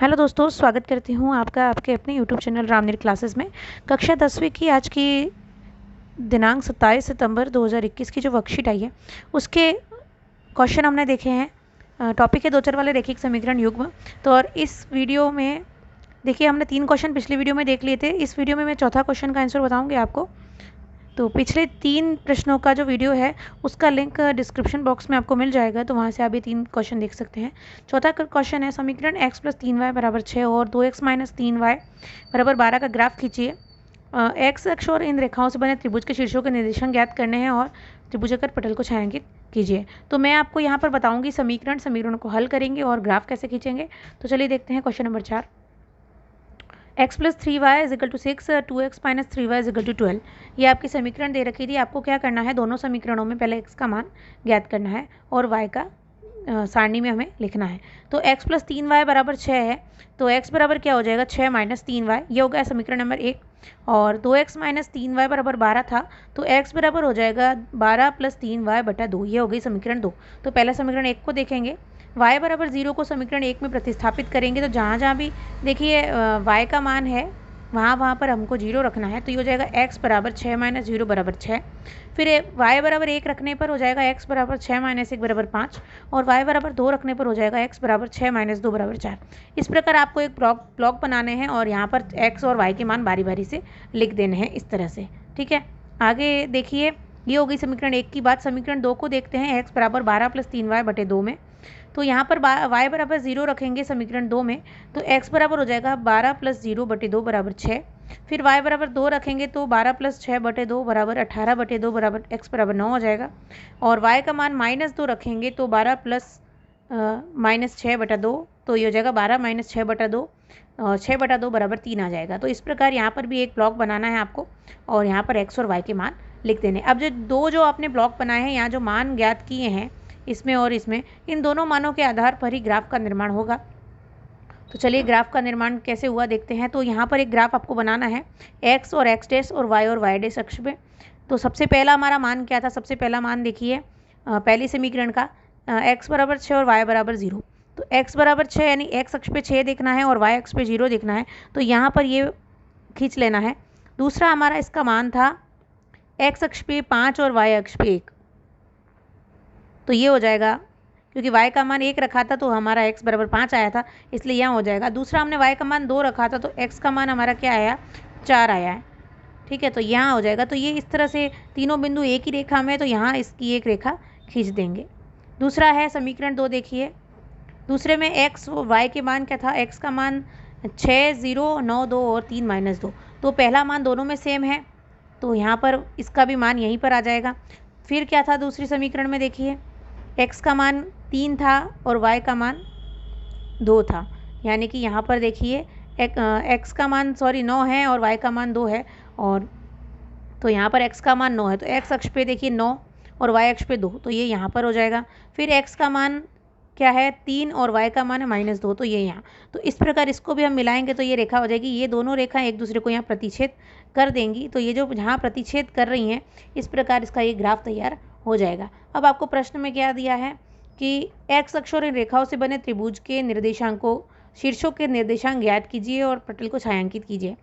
Hello दोस्तों, स्वागत करती हूँ आपका आपके अपने यूट्यूब चैनल रामनीर क्लासेस में। कक्षा 10वीं की आज की दिनांक 27 सितंबर 2021 की जो वर्कशीट आई है उसके क्वेश्चन हमने देखे हैं। टॉपिक है दो चर वाले रैखिक समीकरण युग्म। तो और इस वीडियो में देखिए हमने 3 क्वेश्चन पिछली वीडियो में देख लिए थे। इस वीडियो में मैं चौथा क्वेश्चन का आंसर बताऊँगी आपको। तो पिछले 3 प्रश्नों का जो वीडियो है उसका लिंक डिस्क्रिप्शन बॉक्स में आपको मिल जाएगा, तो वहाँ से आप ये 3 क्वेश्चन देख सकते हैं। चौथा क्वेश्चन है समीकरण x + 3y = 6 और 2x - 3y = 12 का ग्राफ खींचिए। x अक्ष और इन रेखाओं से बने त्रिभुज के शीर्षों के निर्देशांक ज्ञात करने हैं और त्रिभुजाकार पटल को छायांकित कीजिए। तो मैं आपको यहाँ पर बताऊँगी समीकरण को हल करेंगे और ग्राफ कैसे खींचेंगे। तो चलिए देखते हैं question number 4। x + 3y = 6, 2x - 3y = 12। ये आपकी समीकरण दे रखी थी। आपको क्या करना है, दोनों समीकरणों में पहले x का मान ज्ञात करना है और y का सारणी में हमें लिखना है। तो x + 3y = 6 है, तो x बराबर क्या हो जाएगा, 6 - 3y। ये हो गया समीकरण नंबर 1। और 2x - 3y = 12 था, तो x बराबर हो जाएगा 12 + 3y/2। ये हो गई समीकरण 2। तो पहला समीकरण 1 को देखेंगे। y = 0 को समीकरण 1 में प्रतिस्थापित करेंगे, तो जहाँ जहाँ भी देखिए y का मान है वहाँ पर हमको 0 रखना है। तो ये हो जाएगा x = 6 - 0 = 6। फिर y = 1 रखने पर हो जाएगा x = 6 - 1 = 5 और y = 2 रखने पर हो जाएगा x = 6 - 2 = 4। इस प्रकार आपको एक ब्लॉक बनाने हैं और यहाँ पर x और y के मान बारी बारी से लिख देने हैं इस तरह से। ठीक है, आगे देखिए ये हो गई समीकरण 1 की बात। समीकरण 2 को देखते हैं। x = 12 + 3y/2 में, तो यहाँ पर y = 0 रखेंगे समीकरण 2 में, तो x बराबर हो जाएगा 12 + 0/2 = 6। फिर y = 2 रखेंगे तो 12 + 6/2 = 18/2 = x = 9 हो जाएगा। और y का मान -2 रखेंगे तो 12 + -6/2, तो ये हो जाएगा 12 - 6/2 और 6/2 = 3 आ जाएगा। तो इस प्रकार यहाँ पर भी एक ब्लॉक बनाना है आपको और यहाँ पर x और y के मान लिख देने। अब जो आपने ब्लॉक बनाए हैं, यहाँ जो मान ज्ञात किए हैं इसमें और इसमें, इन दोनों मानों के आधार पर ही ग्राफ का निर्माण होगा। तो चलिए ग्राफ का निर्माण कैसे हुआ देखते हैं। तो यहाँ पर एक ग्राफ आपको बनाना है x और x' और y' अक्ष पे। तो सबसे पहला हमारा मान क्या था, सबसे पहला मान देखिए पहली समीकरण का x = 6 और y = 0। तो x = 6 यानी x अक्ष पे 6 देखना है और y अक्ष पे 0 देखना है, तो यहाँ पर ये खींच लेना है। दूसरा हमारा इसका मान था x अक्ष पे 5 और y अक्ष पे 1, तो ये हो जाएगा क्योंकि y का मान 1 रखा था तो हमारा x = 5 आया था, इसलिए यहाँ हो जाएगा। दूसरा हमने y का मान 2 रखा था तो x का मान हमारा क्या आया, 4 आया है। ठीक है, तो यहाँ हो जाएगा। तो ये इस तरह से तीनों बिंदु एक ही रेखा में, तो यहाँ इसकी एक रेखा खींच देंगे। दूसरा है समीकरण 2 देखिए। दूसरे में x और y के मान क्या था, x का मान 6, 0, 9, 2 और 3 - 2। तो पहला मान दोनों में सेम है, तो यहाँ पर इसका भी मान यहीं पर आ जाएगा। फिर क्या था दूसरी समीकरण में देखिए, x का मान 3 था और y का मान 2 था, यानी कि यहाँ पर देखिए x का मान 9 है और y का मान 2 है, और तो यहाँ पर x का मान 9 है, तो x अक्ष पे देखिए 9 और y अक्ष पे 2, तो ये यहाँ पर हो जाएगा। फिर x का मान क्या है, 3 और y का मान है -2, तो ये यहाँ। तो इस प्रकार इसको भी हम मिलाएंगे तो ये रेखा हो जाएगी। ये दोनों रेखा एक दूसरे को यहाँ प्रतिच्छेद कर देंगी, तो ये जो जहाँ प्रतिच्छेद कर रही हैं इस प्रकार इसका ये ग्राफ तैयार हो जाएगा। अब आपको प्रश्न में क्या दिया है कि x अक्ष और इन रेखाओं से बने त्रिभुज के निर्देशांकों शीर्षों के निर्देशांक ज्ञात कीजिए और पटल को छायांकित कीजिए।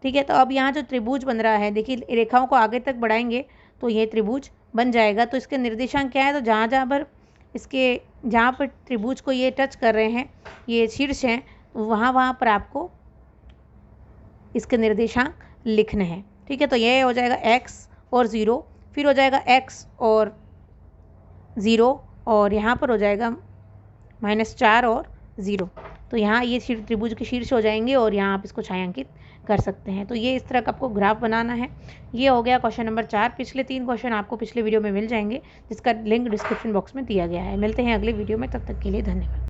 ठीक है, तो अब यहाँ जो त्रिभुज बन रहा है, देखिए रेखाओं को आगे तक बढ़ाएंगे तो ये त्रिभुज बन जाएगा। तो इसके निर्देशांक क्या है, तो जहाँ पर त्रिभुज को ये टच कर रहे हैं, ये शीर्ष हैं, वहाँ पर आपको इसके निर्देशांक लिखने हैं। ठीक है, तो ये हो जाएगा x और 0, फिर हो जाएगा x और 0, और यहाँ पर हो जाएगा -4 और 0। तो यहाँ ये त्रिभुज के शीर्ष हो जाएंगे और यहाँ आप इसको छायांकित कर सकते हैं। तो ये इस तरह का आपको ग्राफ बनाना है। ये हो गया क्वेश्चन नंबर 4। पिछले 3 क्वेश्चन आपको पिछले वीडियो में मिल जाएंगे, जिसका लिंक डिस्क्रिप्शन बॉक्स में दिया गया है। मिलते हैं अगले वीडियो में, तब तक के लिए धन्यवाद।